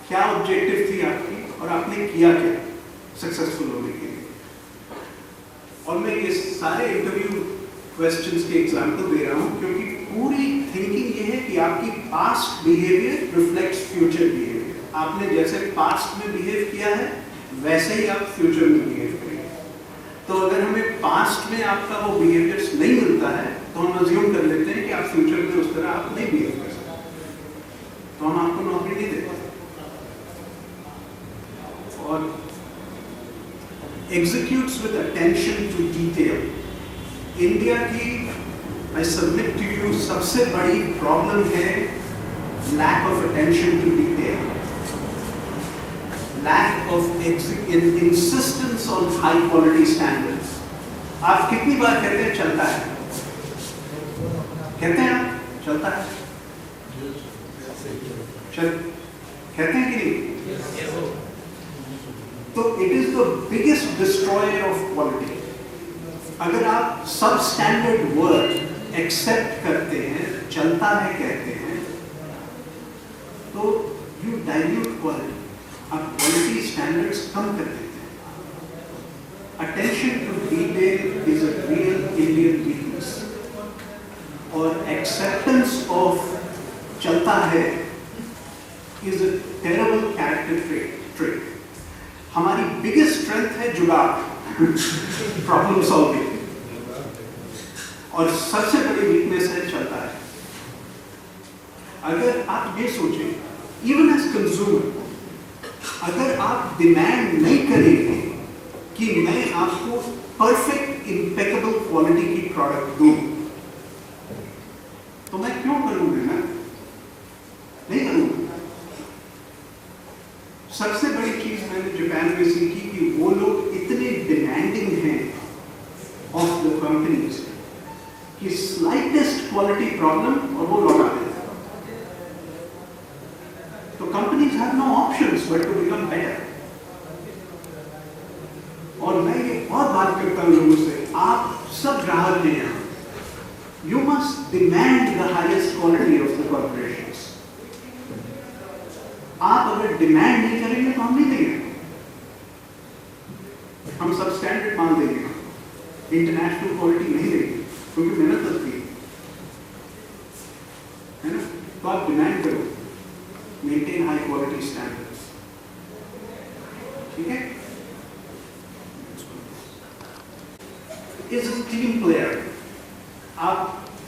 क्या ऑब्जेक्टिव थी आपकी और आपने किया क्या सक्सेसफुल होने के लिए। और मैं ये सारे इंटरव्यू क्वेश्चंस के एग्जाम्पल दे रहा हूँ क्योंकि पूरी थिंकिंग ये है कि आपकी past behaviour reflects future behaviour. आपने जैसे पास्ट में बिहेव किया है वैसे ही आप फ्यूचर में बिहेव करेंगे। तो अगर हमें पास्ट में आपका वो बिहेवियर्स नहीं मिलता है तो हम अज्यूम कर लेते हैं कि आप फ्यूचर में उस तरह आप नहीं बिहेव कर सकते, तो हम आपको नौकरी नहीं देते। और executes with attention to detail, India की आई सबमिट टू यू सबसे बड़ी प्रॉब्लम है lack of attention to detail, lack of insistence on high quality standards. आप कितनी बार कहते हैं चलता है, कहते हैं आप चलता है, कहते हैं कि नहीं? तो it is the biggest destroyer of quality. अगर आप सब स्टैंडर्ड वर्ड एक्सेप्ट करते हैं, चलता है कहते हैं, तो you dilute quality. आप क्वालिटी स्टैंडर्ड्स कम कर देते हैं। Attention to detail is a real Indian weakness और एक्सेप्टेंस ऑफ चलता है is a terrible character trait. हमारी बिगेस्ट स्ट्रेंथ है जुगाड़, प्रॉब्लम सॉल्विंग, और सबसे बड़ी वीकनेस है चलता है। अगर आप ये सोचें इवन एज कंज्यूमर, अगर आप डिमांड नहीं करेंगे कि मैं आपको परफेक्ट इम्पेकेबल क्वालिटी की प्रोडक्ट दूं, तो मैं क्यों करूंगा? मैं नहीं करूंगा। सबसे बड़ी चीज मैंने जापान में सीखी कि वो लोग इतने डिमांडिंग हैं ऑफ द कंपनीज कि स्लाइटेस्ट क्वालिटी प्रॉब्लम और वो लौटा देते हैं। तो companies have no options but to become better. और मैं ये बहुत बात करता हूँ लोगों से, आप सब ग्राहक हैं यहाँ, you must demand the highest quality of the corporations. आप अगर डिमांड नहीं करेंगे तो हम नहीं देंगे, हम सब स्टैंडर्ड मान देंगे, इंटरनेशनल क्वालिटी नहीं देंगे क्योंकि मेहनत लगती है ना। तो आप डिमांड करो, मेंटेन हाई क्वालिटी स्टैंडर्ड्स, ठीक है। इज टीम प्लेयर, आप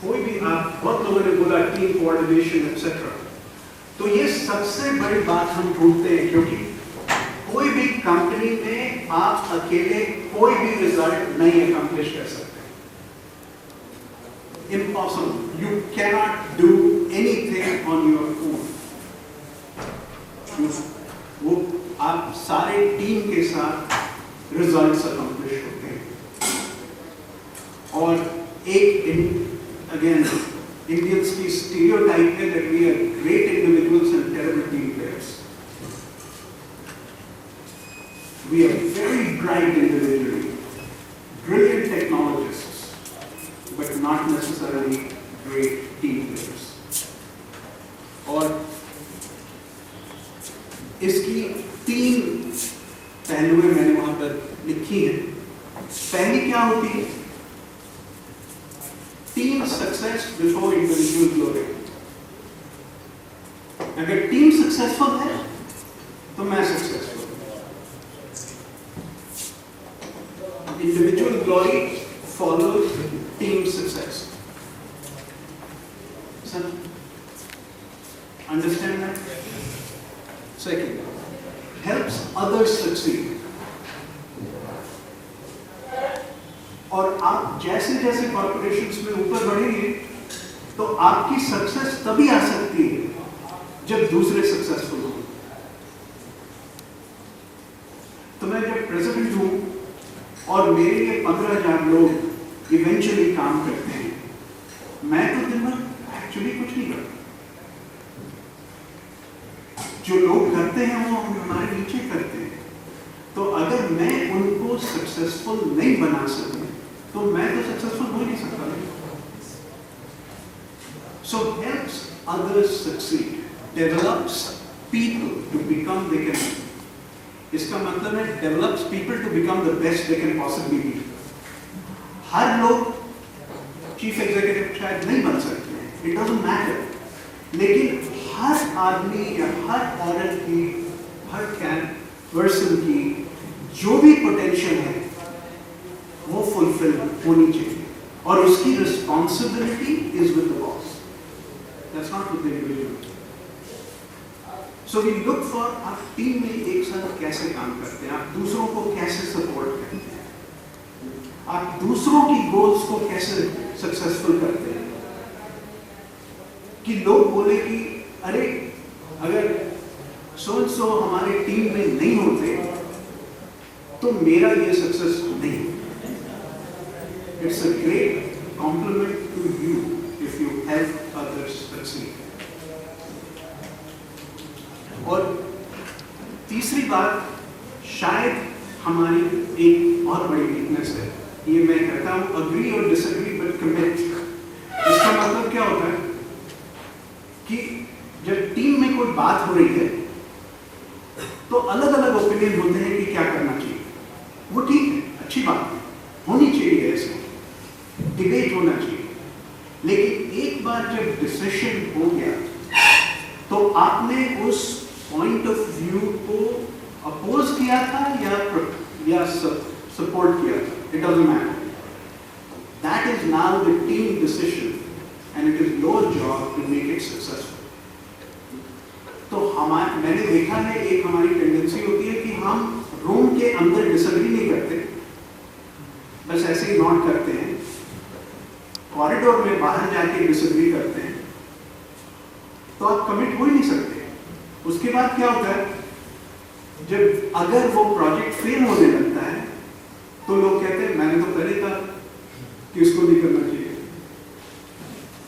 कोई भी, आप बहुत लोगों ने बोला टीम कोऑर्डिनेशन एक्सेट्रा, तो ये सबसे बड़ी बात हम ढूंढते हैं क्योंकि कोई भी कंपनी में आप अकेले कोई भी रिजल्ट नहीं अकम्प्लिश कर सकते, impossible, you cannot do anything on your own. वो आप सारे टीम के साथ रिजल्ट्स अकम्प्लिश होते हैं। और एक अगेन इंडियंस की स्टीरियोटाइप है that we are great individuals and terrible team players. We are very bright individually, brilliant technologists, but not necessarily great team players. और इसकी 3 पहलुएं मैंने वहां पर लिखी हैं। पहली क्या होती है? Team success before individual glory. अगर टीम सक्सेसफुल है तो मैं सक्सेसफुल हूं। Individual glory follows team success. Understand that? Second, helps others succeed. और आप जैसे जैसे कॉर्पोरेशंस में ऊपर बढ़ेंगे तो आपकी सक्सेस तभी आ सकती है जब दूसरे सक्सेसफुल हो। तो मैं जब प्रेसिडेंट हूं और मेरे लिए 15,000 लोग इवेंचुअली काम करते हैं, मैं तो दिन भर एक्चुअली कुछ नहीं करता। जो लोग करते हैं वो हमारे नीचे करते हैं। तो अगर मैं उनको सक्सेसफुल नहीं बना सकूं तो मैं तो सक्सेसफुल हो नहीं सकता। So helps others succeed, develops people to become they can be. इसका मतलब है develops people to become the best they can possibly be. हर लोग चीफ एग्जीक्यूटिव शायद नहीं बन सकते हैं, it doesn't matter. लेकिन हर आदमी या हर औरत की, हर पर्सन की जो भी पोटेंशियल है वो फुलफिल होनी चाहिए, और उसकी responsibility is with the boss, that's not with the individual. So we look for आप टीम में एक साथ कैसे काम करते हैं, आप दूसरों को कैसे सपोर्ट करते हैं, आप दूसरों की गोल्स को कैसे सक्सेसफुल करते हैं, कि लोग बोले कि अरे अगर सो हमारे टीम में नहीं होते तो मेरा ये सक्सेस नहीं. It's a great compliment to you if you help others succeed. और तीसरी बात शायद हमारी एक बहुत बड़ी वीकनेस है, ये मैं कहता हूं अग्री और डिसएग्री बट कमिट. इसका मतलब क्या होता है कि जब टीम में कोई बात हो रही है तो अलग अलग ओपिनियन होते हैं कि क्या करना चाहिए. वो ठीक है, अच्छी बात है, होनी चाहिए, ऐसे डिबेट होना चाहिए. लेकिन एक बार जब डिसीजन हो गया तो आपने उस पॉइंट ऑफ व्यू को अपोज किया था या सपोर्ट किया था, it doesn't matter. That is now the team decision and it is your job to make it successful. तो मैंने देखा है एक हमारी टेंडेंसी होती है कि हम रूम के अंदर डिसएग्री नहीं करते, बस ऐसे ही नॉट करते हैं, कॉरिडोर में बाहर जाके डिसएग्री करते हैं, तो आप कमिट हो ही नहीं सकते. उसके बाद क्या होता है, जब अगर वो प्रोजेक्ट फेल होने लगता है तो लोग कहते हैं मैंने तो पहले कहा कि उसको नहीं करना चाहिए.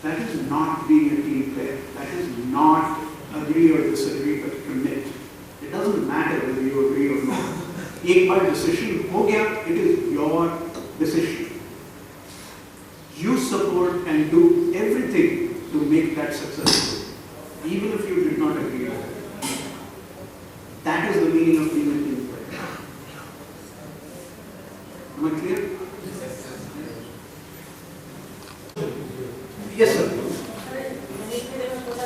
That is not being a team player. That is not agree or disagree but commit. It doesn't matter whether you agree or not. एक बार decision हो गया, it is your decision. You support and do everything to make that successful, even if you did not agree with it. That is the meaning of being a team player. Am I clear? Yes, sir.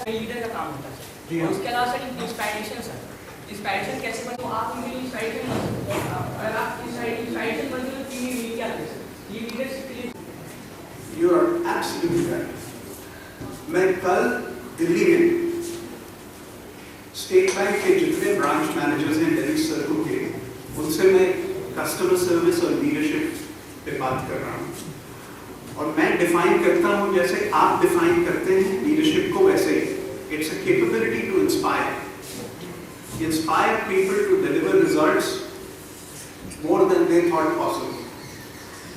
Leader का काम होता है. और उसके अलावा sir inspiration, sir inspiration कैसे बने, तो आप मेरी इंस्पायरेशन, अगर आप इंस्पायरेशन बने तो टीम में मिल क्या है ये लीडरशिप के लिए. You are absolutely right. मैं कल दिल्ली में स्टेट बैंक के जितने ब्रांच मैनेजर्स हैं दिल्ली सर्कल के, उनसे मैं कस्टमर सर्विस और लीडरशिप पे बात कर रहा हूँ. और मैं डिफाइन करता हूं जैसे आप डिफाइन करते हैं लीडरशिप को, वैसे ही it's a capability to inspire people to deliver results more than they thought possible.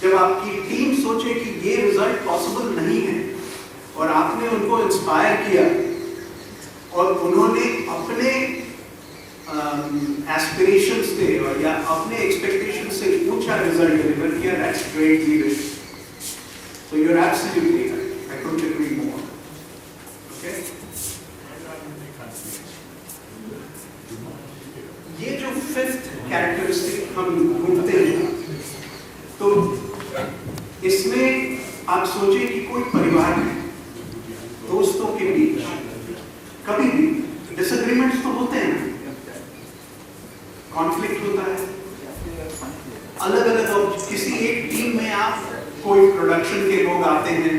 जब आपकी टीम सोचे कि ये रिजल्ट पॉसिबल नहीं है और आपने उनको इंस्पायर किया और उन्होंने अपने एस्पिरेशंस से और या अपने एक्सपेक्टेशन से ऊंचा रिजल्ट डिलीवर किया, that's great leadership. So you're absolutely right. I couldn't agree more. Okay? ये जो फिफ्थ कैरेक्टरिस्टिक हम ढूंढते हैं, तो इसमें आप सोचें कि कोई परिवार में दोस्तों के बीच कभी भी डिसएग्रीमेंट्स तो होते हैं ना, कॉन्फ्लिक्ट होता है, अलग अलग. किसी एक टीम में आप कोई प्रोडक्शन के लोग आते हैं,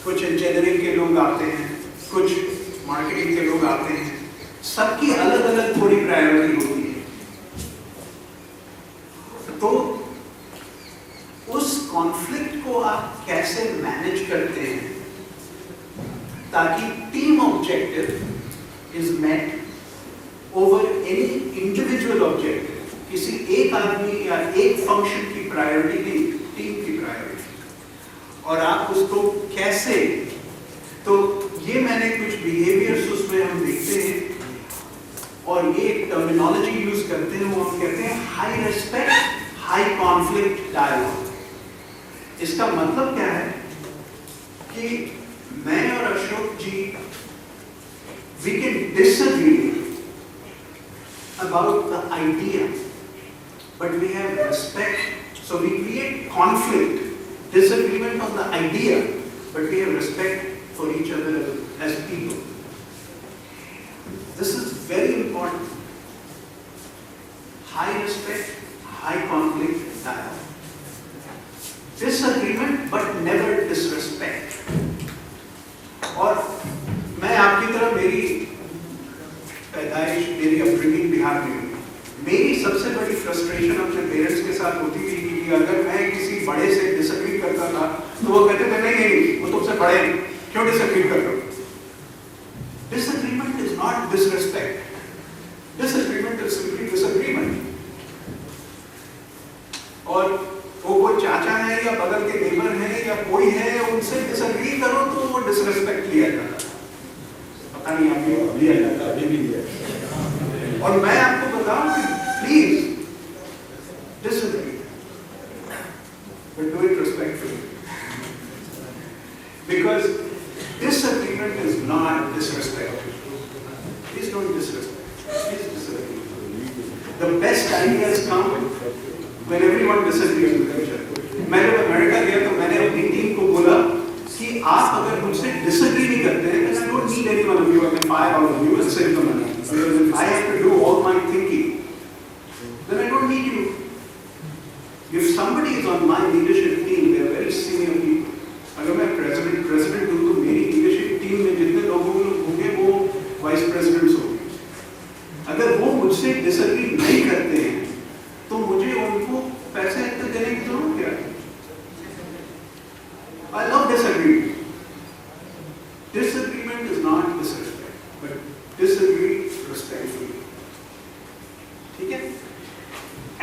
कुछ इंजीनियरिंग के लोग आते हैं, कुछ मार्केटिंग के लोग आते हैं, सबकी अलग अलग थोड़ी प्रायोरिटी होती है. तो उस कॉन्फ्लिक्ट को आप कैसे मैनेज करते हैं ताकि team objective is met over any individual objective. किसी एक आदमी या एक फंक्शन की प्रायोरिटी नहीं, टीम की प्रायोरिटी. और आप उसको कैसे, तो ये मैंने कुछ बिहेवियर्स उसमें हम देखते हैं और ये टर्मिनोलॉजी यूज करते हैं, वो हम कहते हैं high respect high conflict dialogue. इसका मतलब क्या है कि मैं और Ashok ji we can disagree about the idea, but we have respect. So we create conflict, disagreement on the idea, but we have respect for each other as people. This is very important. High respect, high conflict, dialogue. Disagreement, but never disrespect. और मैं आपकी तरह मेरी पैदाइश, मेरी upbringing Bihar में हुई। मेरी सबसे बड़ी फ्रस्ट्रेशन अपने पेरेंट्स के साथ होती थी कि अगर मैं किसी बड़े से डिसएग्री करता था तो वो कहते थे नहीं वो तुमसे बड़े हैं, क्यों डिसएग्री कर रहे हो? Disagreement is not disrespect. Disagreement is simply disagreement. और वो कोई चाचा है या बगल के नेबर है या कोई है, उनसे डिसएग्री करो तो वो डिसरेस्पेक्ट लिया जाता है। पता नहीं आपको लिया जाता है, अभी भी लिया जाता है। और मैं आपको बताऊं कि please disagree, but do it respectfully, because disagreement is not disrespect. Please don't disrespect. Please disagree. The best ideas come when everyone disagrees with each other. मैं जब अमेरिका गया तो मैंने अपनी टीम को बोला कि आप अगर मुझसे डिसएग्री नहीं करते हैं, then I don't need any one of you. I can fire all of you and save the money. Because if I have to do all my thinking, then I don't need you. If somebody is on my leadership team, they are very senior people. अगर मैं president हूँ तो मेरी leadership team में जितने लोग होंगे वो vice presidents होंगे। अगर वो मुझसे डिसएग्री नहीं करते हैं तो मुझे उनको पैसे इतने देने की जरूरत क्या है? I love disagreement. Disagreement is not disrespect, but disagree respectfully. ठीक है?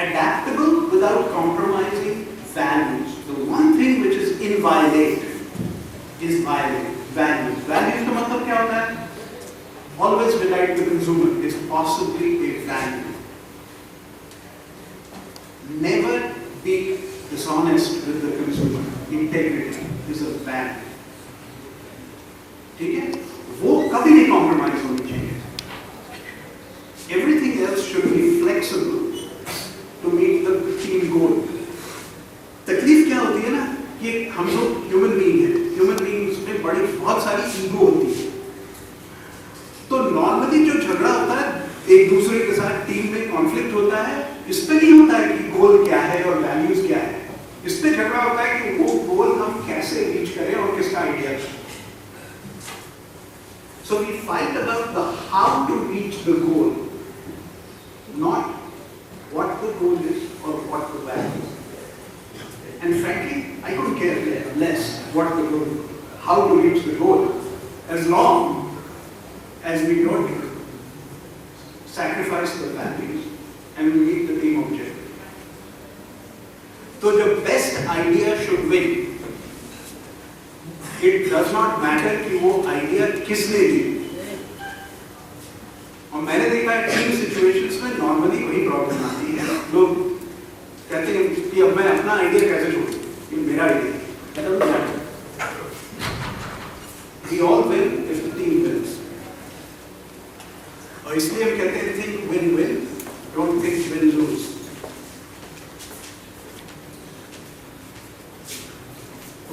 Adaptable without compromising values. The one thing which is inviolate is violate values. Values का मतलब क्या होता है? Always delight the consumer is possibly a value. Never be dishonest with the consumer. Integrity is a value. ठीक है? वो कभी नहीं compromise होनी चाहिए. Everything else should be flexible to meet the team goal. तकलीफ क्या होती है ना कि हम लोग human being हैं. Human beings में बहुत सारी ego होती है. तो नॉर्मली जो झगड़ा होता है एक दूसरे के साथ टीम में कॉन्फ्लिक्ट होता है, इस पे नहीं होता है कि गोल क्या है और वैल्यूज क्या है। इस पे झगड़ा होता है कि वो गोल हम कैसे रीच करें और किसका आइडिया है। So we fight about the how to reach the goal, not what the goal is or what the value is. And frankly, I don't care less what the goal, how to reach the goal, as long as we don't sacrifice the values and we meet the team objective. So the best idea should win. It does not matter कि वो idea किसने दी। और मैंने देखा है team situations में normally वही problem आती है। लोग कहते हैं कि अब मैं अपना आइडिया कैसे छोड़ूं, ये मेरा आइडिया है। We all win if the team wins. और इसलिए हम कहते हैं think win-win, don't think win-lose.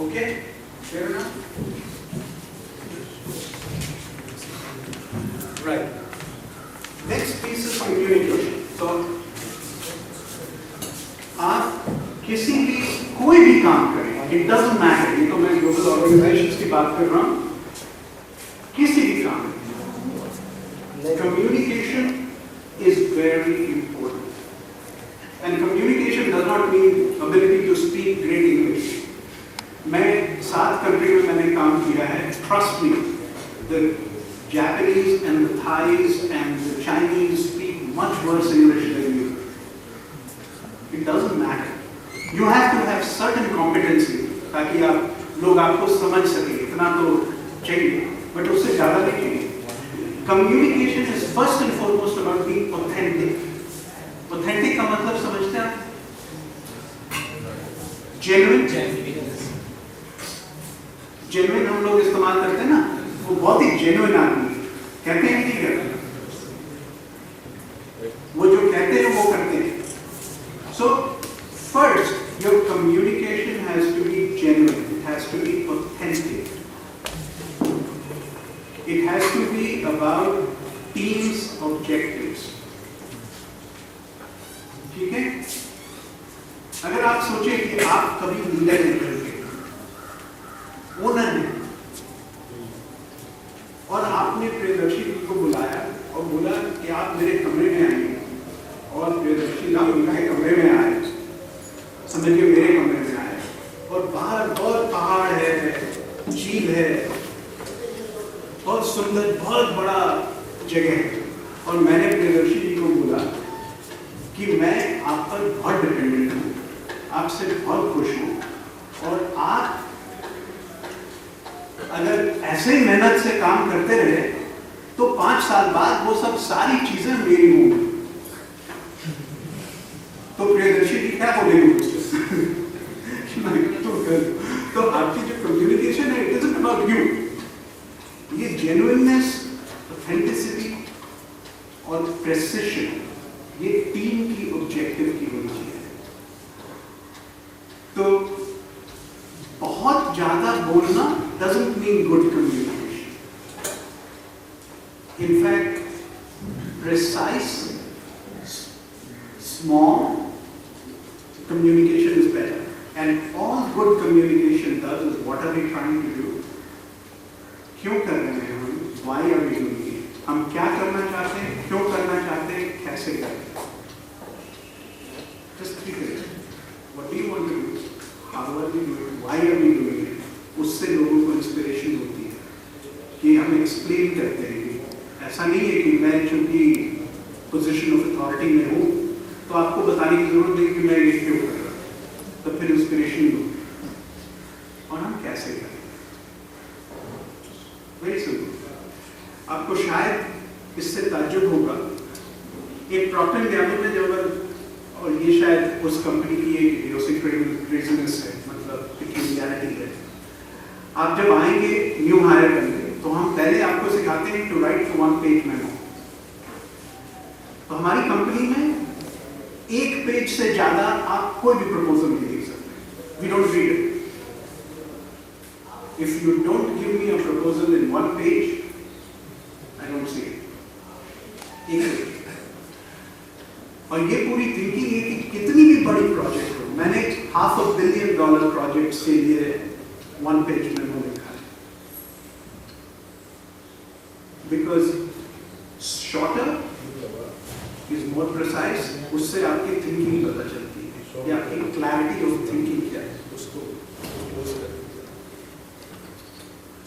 Okay? Fair enough? Right. Next piece is communication. So, आप किसी भी कोई भी काम करें, it doesn't matter. ये तो मैं global organizations की बात कर रहा हूँ, किसी भी काम में communication is very important. And communication does not mean ability to speak great English. मैं 7 कंट्री में मैंने काम किया है. Trust me, the Japanese and the Thais and the Chinese speak much worse English than you. It doesn't matter. You have to have certain competency ताकि आप लोग आपको समझ सकें. इतना तो चाहिए, but उससे ज़्यादा नहीं चाहिए. Communication is first and foremost about being authentic. Authentic का मतलब समझते हैं आप? Genuine हम लोग इस्तेमाल करते हैं ना, वो बहुत ही genuine आदमी है, कहते हैं नहीं कहते? वो So first, your communication has to be genuine. It has to be authentic. It has to be about team's objectives. ठीक है? अगर आप सोचें कि आप कभी लीडर नहीं बनते, ओनर हैं, और आपने प्रियदर्शी जी को बुलाया और बोला कि आप मेरे कमरे में आइए, और प्रियदर्शी जी उनके कमरे में आए, समझिए मेरे कमरे में आए, और बाहर बहुत पहाड़ है, झील है, बहुत सुंदर, बहुत बड़ा जगह है, और मैंने प्रियदर्शी जी को बोला कि मैं आप पर बहुत डिपेंडेंट हूँ, आपसे बहुत खुश हूँ, और आप अगर ऐसे ही मेहनत से काम करते रहे तो 5 साल बाद वो सब सारी चीजें मेरी होंगी। तो प्रियदर्शी जी क्या बोलेंगे तो आपकी जो कम्युनिकेशन है, इट इजंट अबाउट यू। ये जेन्युइननेस, ऑथेंटिसिटी और प्रेसिशन, ये टीम की ऑब्जेक्टिव की होनी चाहिए। तो बहुत ज्यादा बोलना doesn't mean good communication. In fact, precise, small communication is better. And all good communication does is what are we trying to do? क्यों कर रहे हैं हम? Why are we doing it? हम क्या करना चाहते हैं? क्यों करना चाहते हैं? कैसे करें? Just think it. What do you want to do? How are we doing it? Why are we doing it? उससे लोगों को इंस्पिरेशन होती है कि हम एक्सप्लेन करते हैं। ऐसा नहीं है कि मैं चूंकि पोजीशन ऑफ अथॉरिटी में हूँ तो आपको बताने की जरूरत नहीं कि मैं ये क्यों कर रहा हूँ, तो फिर इंस्पिरेशन लो। और हम कैसे करें? Very simple. आपको शायद इससे ताज्जुब होगा, एक प्रॉक्टर एंड गैम्बल में जब, और ये शायद उस कंपनी की एक इडियोसिंक्रेटिक है, मतलब पेक्यूलियरिटी है। आप जब आएंगे न्यू हायर करके तो हम पहले आपको सिखाते हैं टू राइट 1 पेज मेमो। तो हमारी कंपनी में 1 पेज से ज्यादा आप कोई भी प्रपोजल नहीं दे सकते। We don't read it. If you don't give me a proposal in 1 page, I don't see it. और ये पूरी थिंकिंग है कि कितनी भी बड़ी प्रोजेक्ट हो, मैंने $500 million प्रोजेक्ट्स के लिए 1 पेज मेमो लिखा है, because shorter is more precise. उससे आपकी थिंकिंग पता चलती है या आपकी क्लैरिटी ऑफ थिंकिंग क्या है उसको।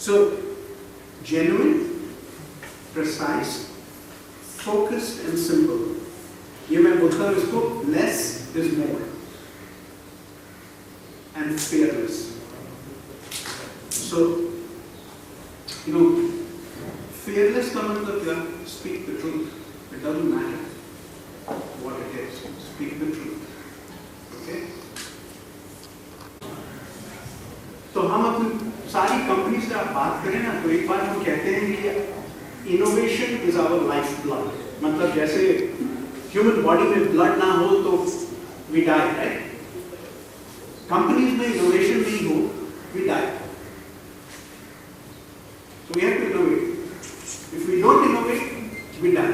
सो genuine, precise, focused and simple. ये मैं बोलता हूँ इसको less is more and fearless. So, you know, fearless का मतलब क्या? Speak the truth. It doesn't matter what it is. Speak the truth. Okay? तो हम अपनी सारी कंपनी से आप बात करें ना, तो एक बार हम कहते हैं कि innovation is our life blood. मतलब जैसे ह्यूमन बॉडी में ब्लड ना हो तो वी डाई, राइट? कंपनीज में इनोवेशन नहीं हो, we die. So we have to innovate. If we don't innovate, we die.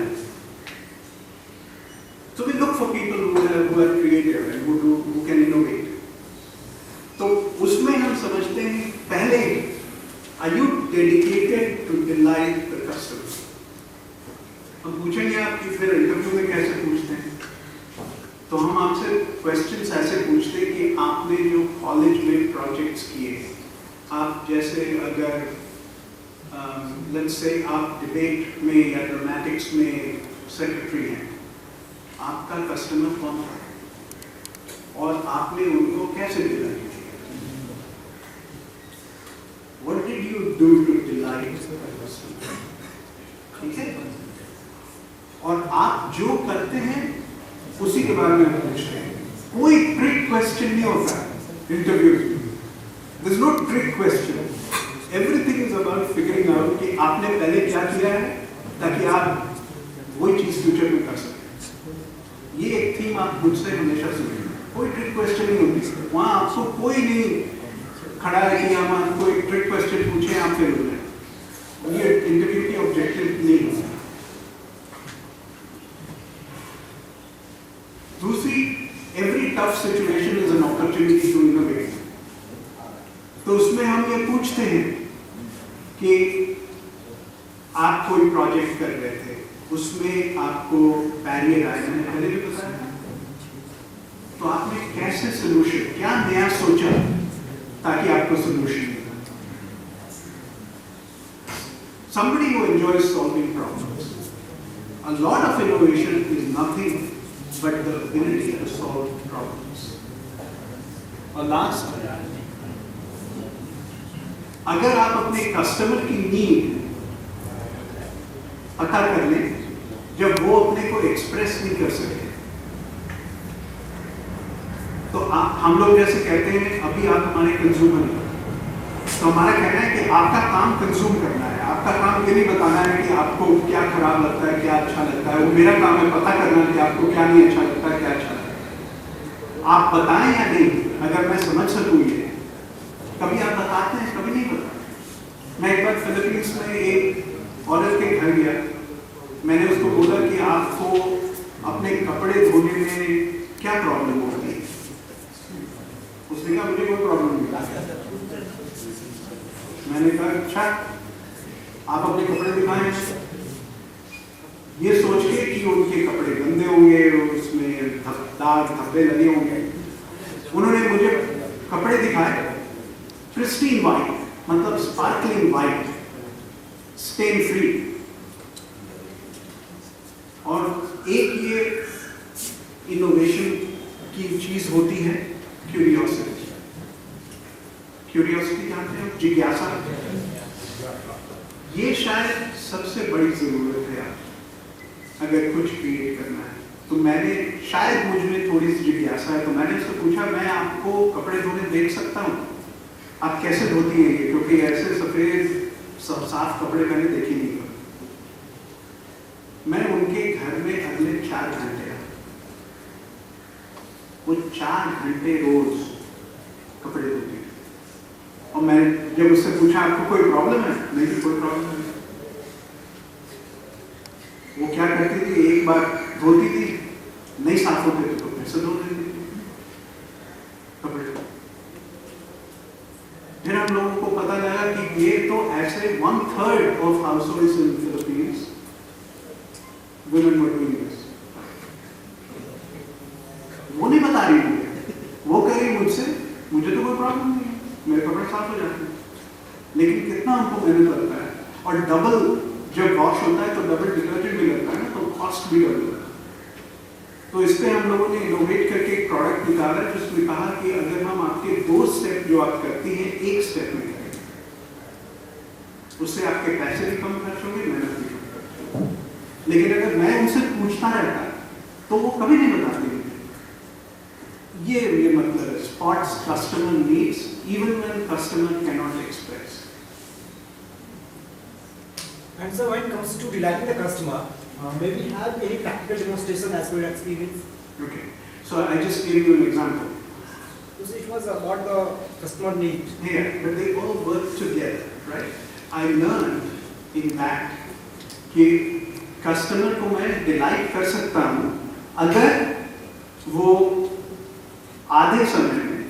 So we look for people who are creative and who can innovate. तो उसमें हम समझते हैं पहले, are you dedicated to delight the customer? हम पूछेंगे आपकी फिर इंटरव्यू में कैसे पूछते हैं, तो हम आपसे क्वेश्चंस ऐसे पूछते हैं कि आपने जो कॉलेज में प्रोजेक्ट्स किए, आप जैसे अगर लेट्स से आप डिबेट में या ड्रामेटिक्स में सेक्रेटरी हैं, आपका कस्टमर कौन था और आपने उनको कैसे डिलाइट किया? What did you do to delight the customer? ठीक है? और आप जो करते हैं उसी के बारे में पूछते हैं। कोई ट्रिक क्वेश्चन नहीं होता इंटरव्यू में। There is no trick question. Everything is about figuring out कि आपने पहले क्या किया है ताकि आप वही चीज फ्यूचर में कर सकें। ये एक थीम आप मुझसे हमेशा सुनेंगे। कोई ट्रिक क्वेश्चन नहीं होती वहाँ, आपको कोई नहीं खड़ा है कि हम आपको एक ट्रिक क्वेश्चन पूछे आप फेल हो जाए। ये इंटरव्यू की ऑब्जेक्टिव नहीं होता। दूसरी, every tough situation is an opportunity to innovate. तो उसमें हम ये पूछते हैं कि आप कोई प्रोजेक्ट कर रहे थे, उसमें आपको बैरियर आए, मैंने पहले भी बताया, तो आपने कैसे सोल्यूशन, क्या नया सोचा ताकि आपको सोल्यूशन मिले। Somebody who enjoys solving problems. A lot of innovation is nothing but the ability to solve problems. और लास्ट, अगर आप अपने कस्टमर की नीड पता कर लें जब वो अपने को एक्सप्रेस नहीं कर सके, तो हम लोग जैसे कहते हैं अभी आप हमारे कंज्यूमर हैं, तो हमारा कहना है कि आपका काम कंज्यूम करना है, आपका काम ये नहीं बताना है कि आपको क्या खराब लगता है, क्या अच्छा लगता है। वो मेरा काम है पता करना कि आपको क्या नहीं अच्छा लगता है, क्या अच्छा लगता है। आप बताएं या नहीं, अगर मैं समझ सकूँ ये, कभी आप बताते हैं, कभी नहीं बताते। मैं एक बार फिलीपींस में एक औरत के घर गया, मैंने उसको बोला कि आपको अपने कपड़े धोने में क्या प्रॉब्लम होती है। उसने कहा मुझे कोई प्रॉब्लम नहीं। मैंने कहा अच्छा, आप अपने कपड़े दिखाएं, ये सोच के कि उनके कपड़े गंदे होंगे, उसमें दाग धब्बे लगे होंगे। उन्होंने मुझे कपड़े दिखाए, प्रिस्टीन वाइट, मतलब स्पार्कलिंग वाइट, स्टेन फ्री। और एक ये इनोवेशन की चीज होती है क्यूरियोसिटी। क्यूरियोसिटी जानते हैं, जिज्ञासा। ये शायद सबसे बड़ी जरूरत है आप अगर कुछ क्रिएट करना है। तो मैंने, शायद मुझ में थोड़ी सी जिज्ञासा है, तो मैंने उससे पूछा मैं आपको कपड़े धोने देख सकता हूँ, आप कैसे धोती हैं ये, क्योंकि ऐसे सफेद साफ कपड़े मैंने देखे नहीं। मैं उनके घर में अगले 4 घंटे रहा, वो 4 घंटे रोज कपड़े धोती। और मैं जब उससे पूछा आपको कोई प्रॉब्लम है, नहीं कोई प्रॉब्लम नहीं। वो क्या करती थी, एक बार धोती थी, नहीं साफ होते थे तो फिर से धो देती थी कपड़े। फिर हम लोगों को पता लगा कि ये तो ऐसे 1/3 of households in Philippines women were doing this. वो नहीं बता रही मुझे, वो कह रही मुझसे, मुझे तो कोई प्रॉब्लम नहीं है, मेरे कपड़े साफ हो जाते हैं। लेकिन कितना हमको मेहनत लगता है, और डबल जब वॉश होता है तो डबल डिटर्जेंट भी लगता है ना, तो कॉस्ट भी डबल होता है। तो इस पे हम लोगों ने इनोवेट करके एक प्रोडक्ट निकाला जिसमें कहा कि अगर हम आपके 2 स्टेप जो आप करती हैं 1 स्टेप में करेंगे, उससे आपके पैसे भी कम खर्च होंगे, मेहनत भी कम खर्च होगी। लेकिन अगर मैं उनसे पूछता रहता तो वो कभी नहीं बताते। ये मतलब है, spots customer needs even when customer can not express. And so when it comes to delighting the customer, may we have any practical demonstration as per your experience? Okay, so I just gave you an example. So it was about the customer need. Yeah, but they all work together, right? I learned in that कि customer को मैं delight कर सकता हूँ अगर वो आधे समय में,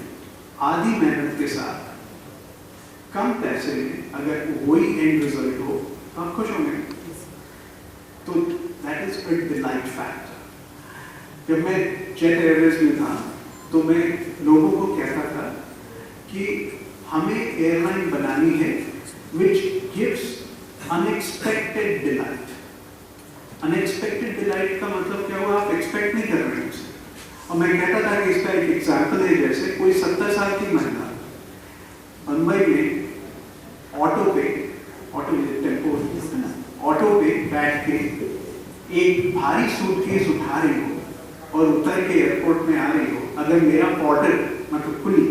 आधी मेहनत के साथ, कम पैसे में अगर वही एंड रिजल्ट हो तो आप खुश होंगे। तो that is a delight factor. जब मैं जेट एयरवेज में था तो मैं लोगों को कहता था कि हमें एयरलाइन बनानी है which gives unexpected delight. Unexpected delight का मतलब क्या हुआ, आप एक्सपेक्ट नहीं कर रहे हैं उसे। और मैं कहता था कि इसका एक एग्जाम्पल है, जैसे कोई 70 साल की महिला मुंबई में ऑटो पे बैठ के एक भारी सूटकेस उठा रही हो और उतर के एयरपोर्ट में आ रही हो, अगर मेरा ऑर्डर मतलब कुली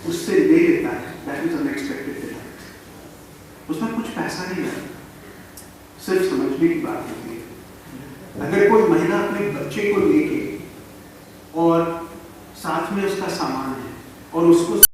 उससे ले लेता है, दैट इज अनएक्सपेक्टेड डिलाइट। उसमें कुछ पैसा नहीं है, सिर्फ समझने की बात होती है। अगर कोई महिला अपने बच्चे को लेके और 7 में उसका सामान है और उसको